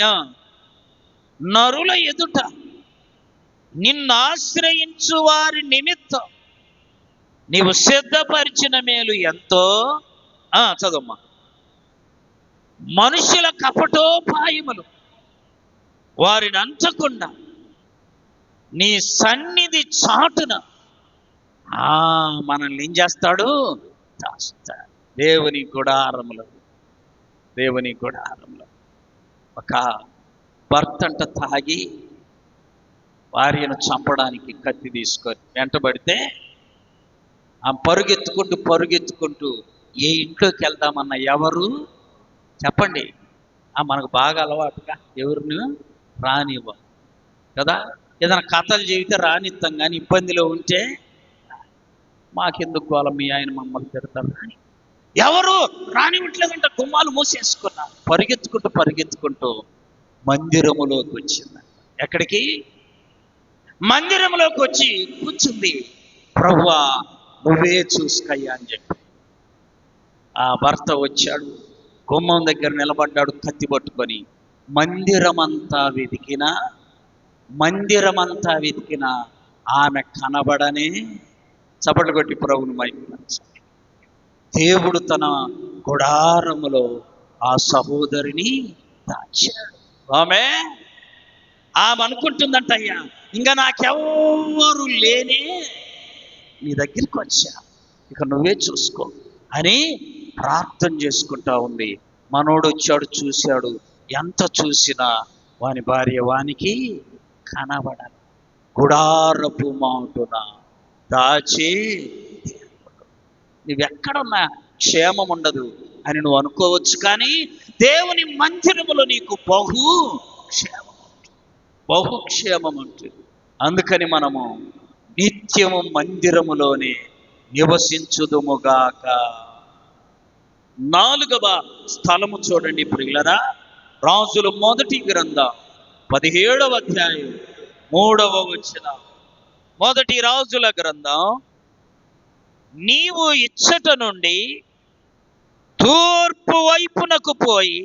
నరుల ఎదుట నిన్ను ఆశ్రయించు వారి నిమిత్తం నీవు సిద్ధపరిచిన మేలు ఎంతో. చదవమ్మా. మనుషుల కపటోపాయములు వారిని అంచకుండా నీ సన్నిధి చాటున మనల్ని ఏం చేస్తాడు? దాస్తాడు. దేవుని గుడారములో ఒక భర్తంట తాగి భార్యను చంపడానికి కత్తి తీసుకొని వెంటబడితే పరుగెత్తుకుంటూ ఏ ఇంట్లోకి వెళ్దామన్న ఎవరు చెప్పండి? మనకు బాగా అలవాటుగా ఎవరిని రానివ్వం కదా. ఏదైనా కథలు చెబితే రానిస్తాం, కానీ ఇబ్బందిలో ఉంటే మాకెందుకు గోల, మీ ఆయన మమ్మల్ని తిడతారు అని ఎవరు రానివ్వట్లేదంట. గుమ్మాలు మూసేసుకున్నారు. పరిగెత్తుకుంటూ మందిరములోకి వచ్చింది. ఎక్కడికి? మందిరంలోకి వచ్చి కూర్చుంది. ప్రభువా నువ్వే చూసుకయ్యా అని చెప్పి ఆ భర్త వచ్చాడు. గుమ్మం దగ్గర నిలబడ్డాడు కత్తి పట్టుకొని. మందిరమంతా వెతికినా ఆమె కనబడనే. చప్పట్లు కొట్టి ప్రభువుని మహిమపరచాలి. దేవుడు తన గుడారములో ఆ సహోదరిని దాచాడు. ఆమె అనుకుంటుందంట, అయ్యా ఇంకా నాకెవ్వరు లేనే, నీ దగ్గరికి వచ్చా, ఇక నువ్వే చూసుకో అని ప్రార్థన చేసుకుంటా ఉంది. మనోడు వచ్చాడు, చూశాడు. ఎంత చూసినా వాని భార్య వానికి కనబడాలి. గుడారపు మాటున దాచే నువ్వెక్కడున్నా క్షేమం ఉండదు అని నువ్వు అనుకోవచ్చు, కానీ దేవుని మందిరములో నీకు బహుక్షేమం ఉంటుంది. అందుకని మనము నిత్యము మందిరములోనే నివసించుదుముగాక. 4వ స్థలము చూడండి ప్రియులరా. రాజుల మొదటి గ్రంథం 17వ అధ్యాయం 3వ వచనం. మొదటి రాజుల గ్రంథం, నీవు ఇచ్చట నుండి తూర్పు వైపునకు పోయి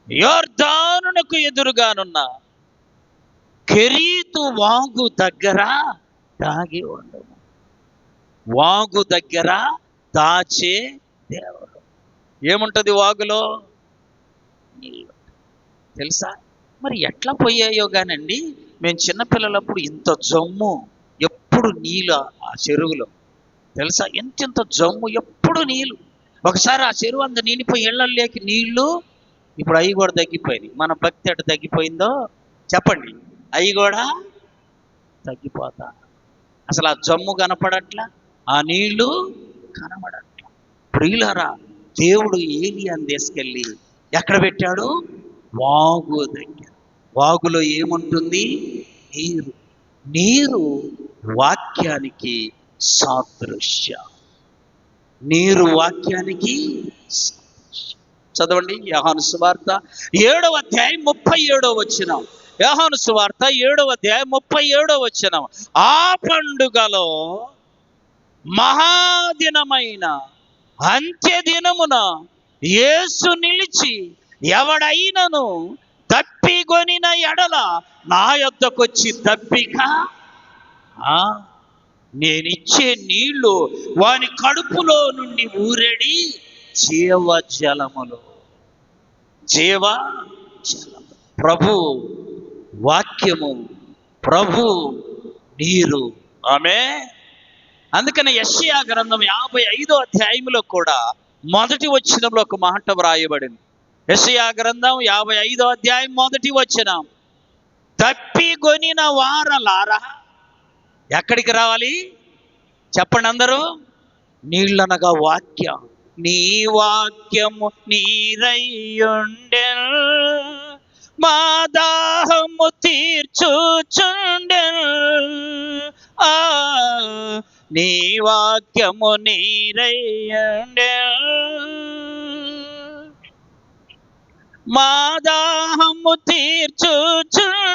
యొర్దానునకు ఎదురుగానున్న కెరీతు వాగు దగ్గర దాగి ఉండము. వాగు దగ్గర దాచే దేవుడు. ఏముంటది వాగులో? నీళ్ళు. తెలుసా? మరి ఎట్లా పోయాయో కానండి, మేము చిన్నపిల్లలప్పుడు ఇంత జమ్ము, ఎప్పుడు నీళ్ళు ఆ చెరువులో. తెలుసా? ఎంత జమ్ము, ఎప్పుడు నీళ్ళు. ఒకసారి ఆ చెరువు అంత నిండిపోయి ఇళ్ళల్లోకి నీళ్లు. ఇప్పుడు అవి కూడా తగ్గిపోయింది. మన భక్తి అటు తగ్గిపోయిందో చెప్పండి. అవి కూడా తగ్గిపోతా. అసలు ఆ జమ్ము కనపడట్లా, ఆ నీళ్లు కనబడట్లా. ప్రియులారా, దేవుడు ఏలియాను తీసుకెళ్ళి ఎక్కడ పెట్టాడు? వాగు దగ్గర. వాగులో ఏముంటుంది? నీరు వాక్యానికి సాదృశ్యం. నీరు వాక్యానికి సాదృశ్యం. చదవండి యోహాను సువార్త 7వ అధ్యాయం 37వ వచనం. యోహాను సువార్త 7వ అధ్యాయం 37వ వచనం. ఆ పండుగలో మహాదినమైన అంత్యదినమున యేసు నిలిచి, ఎవడైనను దప్పిగొనిన ఎడల నా యొద్దకొచ్చి దప్పిక నేనిచ్చే నీళ్లు వాని కడుపులో నుండి ఊరెడి జీవజలములు. ప్రభు వాక్యము, ప్రభు నీరు. ఆమె అందుకని యెషయా గ్రంథం 55వ అధ్యాయంలో కూడా మొదటి వచనంలో ఒక మాట వ్రాయబడింది. యెషయా గ్రంథం 55వ అధ్యాయం మొదటి వచనం. తప్పిగొనిన వారలారా ఎక్కడికి రావాలి చెప్పండి అందరూ? నీళ్ళనగా వాక్యం. నీ వాక్యము నీరయ్యుండెన్, మా దాహము తీర్చుచుండెన్. నీ వాక్యము నీరయ్యుండెన్, మా దాహము తీర్చుచుండెన్.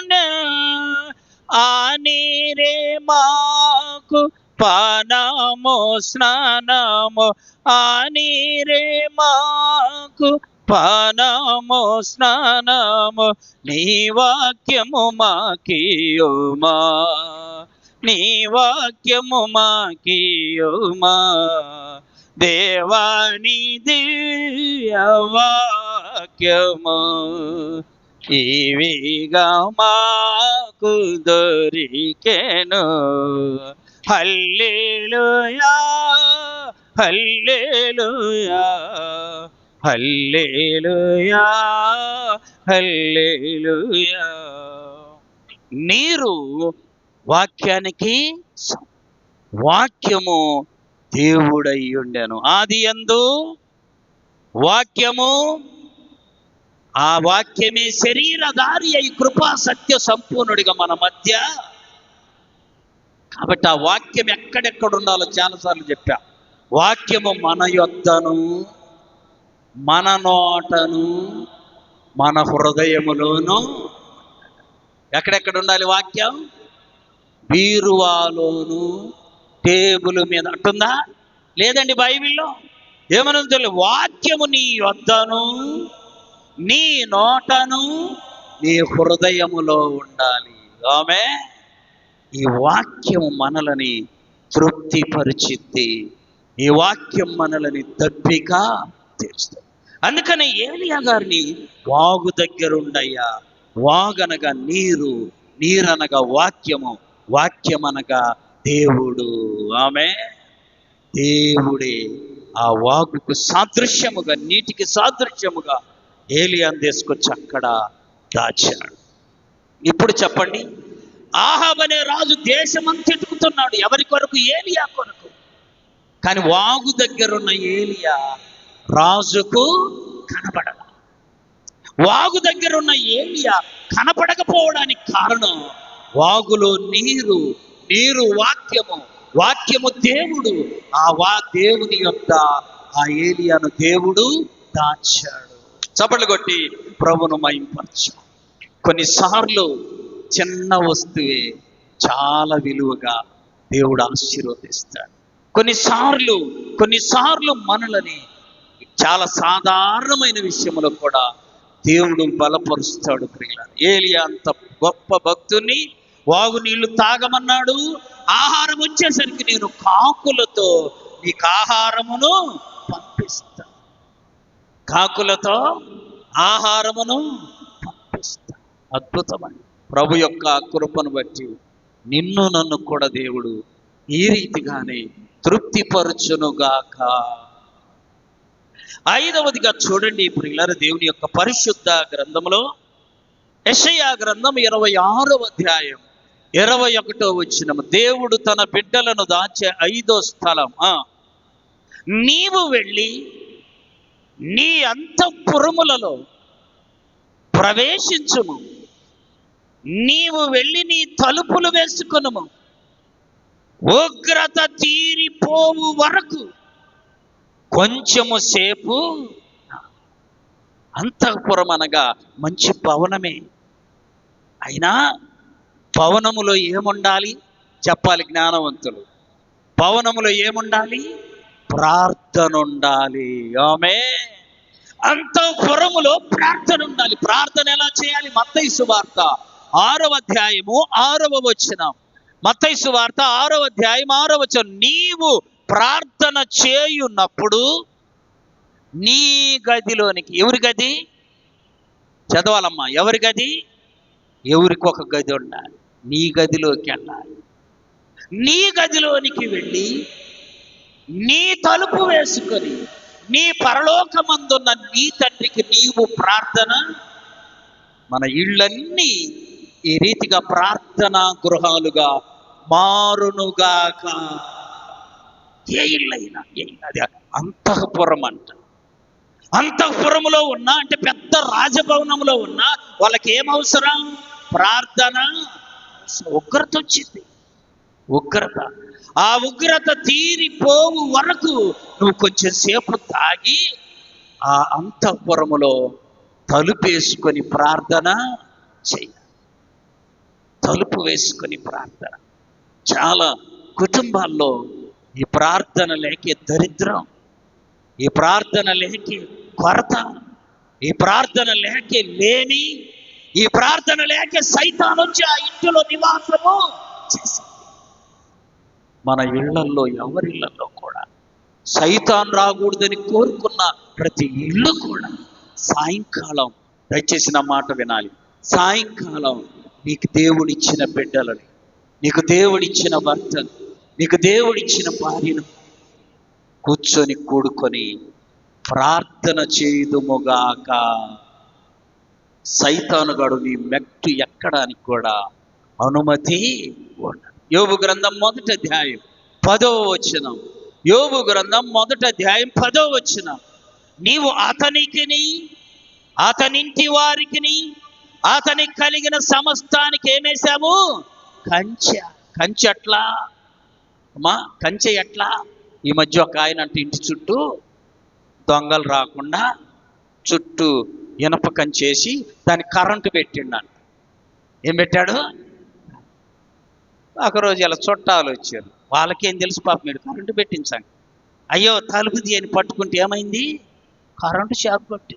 ఆ నీరే మాకు పానము స్నానము, ఆ నీరే మాకు పానము స్నానము. నీ వాక్యము మాకియుమా, నీ వాక్యము మాకీయుమా దేవాని దివ్య వాక్యము ఇవిగా మాకు దొరికెను. హల్లెలూయా హల్లెలూయా హల్లెలూయా హల్లెలూయా. నీరు వాక్యానికి వాక్యము దేవుడై ఉండెను. ఆది యందు వాక్యము, ఆ వాక్యమే శరీరధారి అయి కృపా సత్య సంపూర్ణుడిగా మన మధ్య. కాబట్టి ఆ వాక్యం ఎక్కడెక్కడ ఉండాలో చాలాసార్లు చెప్పా. వాక్యము మన యొద్దను, మన నోటను, మన హృదయములోను. ఎక్కడెక్కడ ఉండాలి వాక్యం? బీరువాలోను, టేబుల్ మీద అంటుందా? లేదండి, బైబిల్లో ఏమని తెలియదు. వాక్యము నీ యొద్దను, నీ నోటను, నీ హృదయములో ఉండాలి. ఆమె ఈ వాక్యం మనలని తృప్తిపరిచిద్ది. ఈ వాక్యం మనలని దప్పిక తీరుస్తుంది. అందుకని ఏలియా గారిని వాగు దగ్గరుండయ్యా. వాగనగా నీరు, నీరనగా వాక్యము, వాక్యమనగా దేవుడు. ఆమె దేవుడే ఆ వాగుకు సాదృశ్యముగా, నీటికి సాదృశ్యముగా ఏలియాను తీసుకొచ్చి అక్కడ దాచాడు. ఇప్పుడు చెప్పండి, ఆహాబు అనే రాజు దేశమంతా ఎతుకుతున్నాడు. ఎవరి కొరకు? ఏలియా కొరకు. కానీ వాగు దగ్గరున్న ఏలియా రాజుకు కనపడల. వాగు దగ్గరున్న ఏలియా కనపడకపోవడానికి కారణం, వాగులో నీరు, నీరు వాక్యము, వాక్యము దేవుడు. ఆ దేవుని యొక్క ఆ ఏలియాను దేవుడు దాచాడు. చప్పట్లు కొట్టి ప్రభును మహింపరచు. కొన్నిసార్లు చిన్న వస్తువే చాలా విలువగా దేవుడు ఆశీర్వదిస్తాడు. కొన్నిసార్లు మనలని చాలా సాధారణమైన విషయంలో కూడా దేవుడు బలపరుస్తాడు. ప్రియులారా, ఏలియా అంత గొప్ప భక్తుని వాగు నీళ్లు తాగమన్నాడు. ఆహారం వచ్చేసరికి నేను కాకులతో నీకు ఆహారమును పంపిస్తా, కాకులతో ఆహారమును పంపిస్తా. అద్భుతమని ప్రభు యొక్క కృపను బట్టి నిన్ను నన్ను కూడా దేవుడు ఈ రీతిగానే తృప్తిపరచునుగాక. ఐదవదిగా చూడండి ప్రియులారా, దేవుని యొక్క పరిశుద్ధ గ్రంథంలో యెషయా గ్రంథం 26వ అధ్యాయం 21వ వచనం. దేవుడు తన బిడ్డలను దాచే 5వ స్థలం. నీవు వెళ్ళి నీ అంతఃపురములలో ప్రవేశించుము, నీవు వెళ్ళి నీ తలుపులు వేసుకొనుము, ఉగ్రత తీరిపోవు వరకు కొంచెము సేపు. అంతఃపురం అనగా మంచి భవనమే. అయినా భవనములో ఏముండాలి చెప్పాలి జ్ఞానవంతులు. భవనములో ఏముండాలి? ప్రార్థన ఉండాలి. ఆమె అంతఃపురములో ప్రార్థన ఉండాలి. ప్రార్థన ఎలా చేయాలి? మత్తయి సువార్త 6వ అధ్యాయము 6వ వచనం. మత్తయి సువార్త 6వ అధ్యాయం 6వ వచనం. నీవు ప్రార్థన చేయున్నప్పుడు నీ గదిలోనికి. ఎవరి గది? చదవాలమ్మా. ఎవరి గది? ఎవరికి ఒక గది ఉండాలి. నీ గదిలోకి వెళ్ళాలి. నీ గదిలోనికి వెళ్ళి నీ తలుపు వేసుకొని నీ పరలోకమందున్న నీ తండ్రికి నీవు ప్రార్థన. మన ఇళ్ళన్నీ ఈ రీతిగా ప్రార్థనా గృహాలుగా మారునుగాక. ఏ ఇళ్ళైనా, అది అంతఃపురం అంట. అంతఃపురములో ఉన్నా అంటే పెద్ద రాజభవనంలో ఉన్నా వాళ్ళకి ఏమవసరం? ప్రార్థన. ఉగ్రత వచ్చింది, ఉగ్రత. ఆ ఉగ్రత తీరిపోవు వరకు నువ్వు కొంచెం సేపు తాగి ఆ అంతఃపురములో తలుపేసుకొని ప్రార్థన చెయ్యాలి. తలుపు వేసుకొని ప్రార్థన. చాలా కుటుంబాల్లో ఈ ప్రార్థన లేకే దరిద్రం, ఈ ప్రార్థన లేకే కొరత, ఈ ప్రార్థన లేకే లేమి, ఈ ప్రార్థన లేకే సైతాన్ వచ్చి ఆ ఇంటిలో నివాసము చేసింది. మన ఇళ్లల్లో, ఎవరిళ్లలో కూడా సైతాన్ రాకూడదని కోరుకున్న ప్రతి ఇల్లు కూడా సాయంకాలం, దయచేసి నా మాట వినాలి, సాయంకాలం నీకు దేవుడిచ్చిన బిడ్డలని, నీకు దేవుడిచ్చిన భర్తను, నీకు దేవుడిచ్చిన భార్యను కూడుకొని ప్రార్థన చేయుదుముగాక. సైతానుగాడు నీ మెట్టు ఎక్కడానికి కూడా అనుమతి ఉండదు. యోబు గ్రంథం 1వ అధ్యాయం 10వ వచనం. యోబు గ్రంథం 1వ అధ్యాయం 10వ వచనం. నీవు అతనికిని, అతనింటి వారికిని, అతనికి కలిగిన సమస్తానికి ఏమేశావు? కంచె. కంచె ఎట్లా అమ్మా? కంచె ఎట్లా? ఈ మధ్య ఒక ఆయన అంటే ఇంటి చుట్టూ దొంగలు రాకుండా చుట్టూ ఇనప కంచేసి దానికి కరెంటు పెట్టిండంట. ఏం పెట్టాడు? ఒకరోజు ఇలా చుట్టాలు వచ్చారు. వాళ్ళకేం తెలుసు పాపం, మీరు కరెంటు పెట్టించాలి. అయ్యో తలుపు తీయని పట్టుకుంటే ఏమైంది? కరెంటు షాక్ కొట్టి.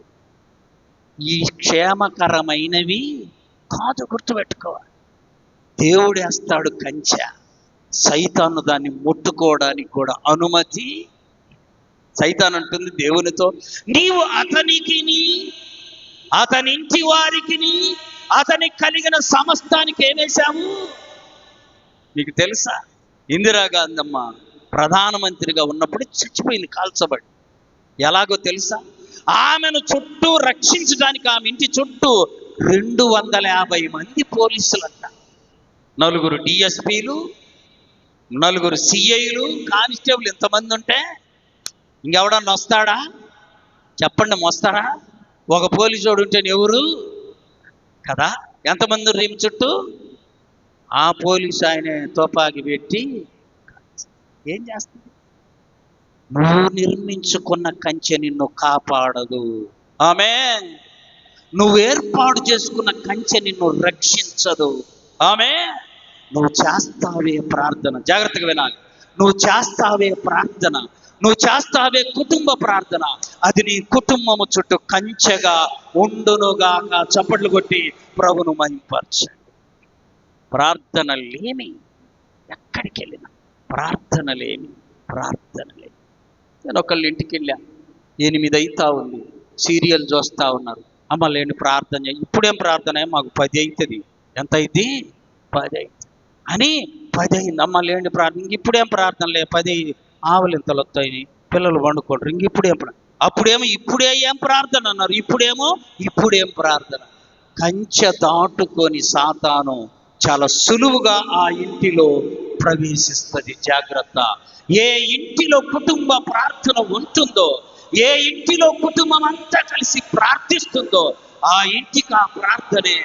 ఈ క్షేమకరమైనవి కాదు, గుర్తుపెట్టుకోవాలి. దేవుడు వేస్తాడు కంచె, సైతాను దాన్ని ముట్టుకోవడానికి కూడా అనుమతి. సైతాన్ అంటుంది దేవునితో, నీవు అతనికిని, అతనింటి వారికిని, అతనికి కలిగిన సమస్తానికి ఏమేశావు? మీకు తెలుసా, ఇందిరాగాంధమ్మ ప్రధానమంత్రిగా ఉన్నప్పుడు చచ్చిపోయింది, కాల్చబడి. ఎలాగో తెలుసా? ఆమెను చుట్టూ రక్షించడానికి ఆమె ఇంటి చుట్టూ 250 మంది పోలీసులంట. 4 డిఎస్పీలు, 4 సిఐలు, కానిస్టేబుల్. ఇంతమంది ఉంటే ఇంకెవడన్నా వస్తాడా? చెప్పండి, వస్తాడా? ఒక పోలీసోడు ఉంటే ఎవరు కదా? ఎంతమంది రీమ్ చుట్టూ? ఆ పోలీసు ఆయన తుపాకి పెట్టి ఏం చేస్తుంది? నువ్వు నిర్మించుకున్న కంచె నిన్ను కాపాడదు. ఆమేన్. నువ్వు ఏర్పాటు చేసుకున్న కంచె నిన్ను రక్షించదు. ఆమేన్. నువ్వు చేస్తావే ప్రార్థన, జాగ్రత్తగా వినాలి. నువ్వు చేస్తావే ప్రార్థన, నువ్వు చేస్తావే కుటుంబ ప్రార్థన, అది నీ కుటుంబము చుట్టూ కంచెగా ఉండునుగాక. చప్పట్లు కొట్టి ప్రభును మహింపరచండి. ప్రార్థనలేమి ఎక్కడికి వెళ్ళినా ప్రార్థనలేమి. నేను ఒకళ్ళ ఇంటికి వెళ్ళా, 8 అవుతా ఉంది, సీరియల్ చూస్తూ ఉన్నారు. అమ్మ లేని ప్రార్థన, ఇప్పుడేం ప్రార్థన, మాకు 10 అవుతుంది. ఎంత అయింది? 10 అయింది అని. 10 అయింది, అమ్మ లేని ప్రార్థన. ఇప్పుడేం ప్రార్థన లే, 10 ఆవులు ఇంతలు వస్తాయి, పిల్లలు వండుకుంటారు, ఇంక ఇప్పుడేం అప్పుడేమో ఇప్పుడే ఏం ప్రార్థన అన్నారు, ఇప్పుడేం ప్రార్థన. కంచె దాటుకొని సాతాను చాలా సులువుగా ఆ ఇంటిలో ప్రవేశిస్తుంది. జాగ్రత్త. ఏ ఇంటిలో కుటుంబ ప్రార్థన ఉంటుందో, ఏ ఇంటిలో కుటుంబం అంతా కలిసి ప్రార్థిస్తుందో, ఆ ఇంటికి ఆ ప్రార్థనే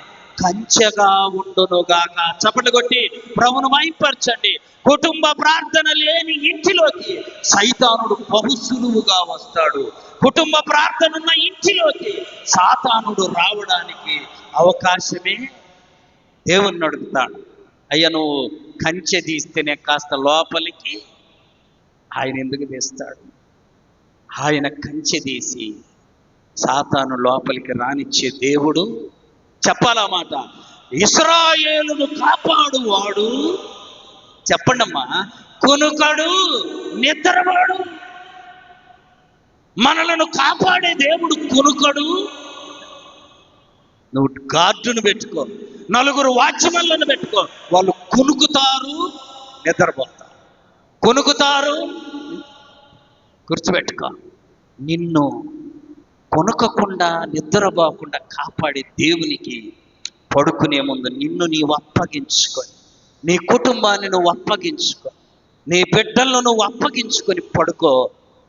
కంచెగా ఉండునుగాక. చప్పట్లు కొట్టి ప్రభువును మహింపరచండి. కుటుంబ ప్రార్థన లేని ఇంటిలోకి సైతానుడు బహు సులువుగా వస్తాడు. కుటుంబ ప్రార్థన ఉన్న ఇంటిలోకి సాతానుడు రావడానికి అవకాశమే. దేవుణ్ణి అడుగుతాడు, అయ్యా నువ్వు కంచె తీస్తేనే కాస్త లోపలికి. ఆయన ఎందుకు తీస్తాడు? ఆయన కంచె తీసి సాతాను లోపలికి రానిచ్చే దేవుడు. చెప్పాలా మాట? ఇశ్రాయేలును కాపాడువాడు, చెప్పండమ్మా, కునుకడు, నిద్రవాడు. మనలను కాపాడే దేవుడు కునుకడు. నువ్వు గార్డును పెట్టుకో, 4 వాచ్మెన్లను పెట్టుకో, వాళ్ళు కునుకుతారు, నిద్రపోతారు, కునుకుతారు. గుర్తుపెట్టుకో, నిన్ను కొనుకకుండా నిద్రపోకుండా కాపాడే దేవునికి పడుకునే ముందు నిన్ను నీవు అప్పగించుకొని, నీ కుటుంబాన్ని నువ్వు అప్పగించుకొని, నీ బిడ్డలను నువ్వు అప్పగించుకొని పడుకో.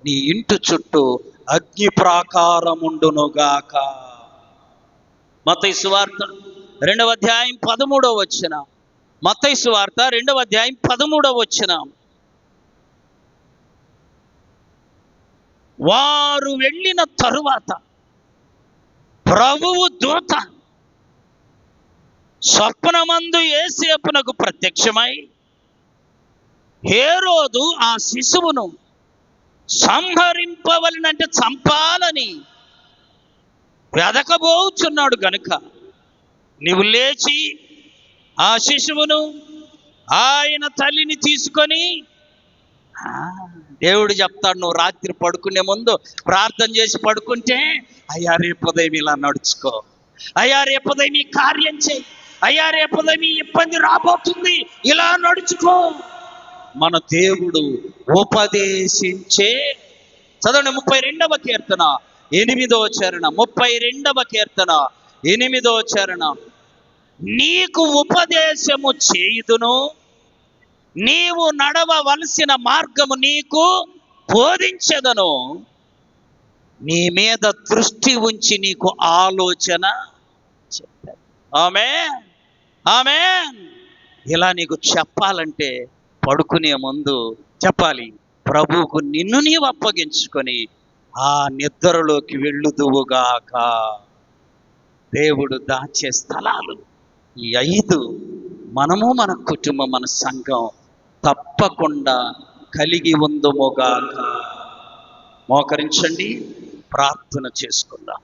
నీ ఇంటి చుట్టూ అగ్ని ప్రాకారముండునుగాక. మత్తయి సువార్త 2వ అధ్యాయం 13వ వచనం. మత్తయి సువార్త 2వ అధ్యాయం 13వ వచనం. వారు వెళ్ళిన తరువాత ప్రభువు దూత స్వప్నమందు యేసేపునకు ప్రత్యక్షమై, హేరోదు ఆ శిశువును సంహరింపవలనంటే చంపాలని వెదకబోచున్నాడు గనుక నీవు లేచి ఆ శిశువును ఆయన తల్లిని తీసుకొని ఆ, దేవుడు చెప్తాడు, నువ్వు రాత్రి పడుకునే ముందు ప్రార్థన చేసి పడుకుంటే, అయ్యా రేపు ఉదయం ఇలా నడుచుకో, అయ్యా రేపు ఉదయం ఈ కార్యం చేయి, అయ్యా రేపు ఉదయం ఈ ఇబ్బంది రాబోతుంది, ఇలా నడుచుకో. మన దేవుడు ఉపదేశించే, చదవండి 32వ కీర్తన 8వ చరణం, 32వ కీర్తన 8వ చరణం. నీకు ఉపదేశము చేయుదును, నీవు నడవవలసిన మార్గము నీకు బోధించెదను, నీ మీద దృష్టి ఉంచి నీకు ఆలోచన చెప్పాను. ఆమేన్, ఆమేన్. ఇలా నీకు చెప్పాలంటే పడుకునే ముందు చెప్పాలి, ప్రభువుకు నిన్ను నీవు అప్పగించుకొని ఆ నిద్రలోకి వెళ్ళుదువుగాక. దేవుడు దాచే స్థలాలు ఈ 5 మనము, మన కుటుంబం, మన సంఘం తప్పకుండా కలిగి ఉందుముగాక. మోకరించండి, ప్రార్థన చేసుకుందాం.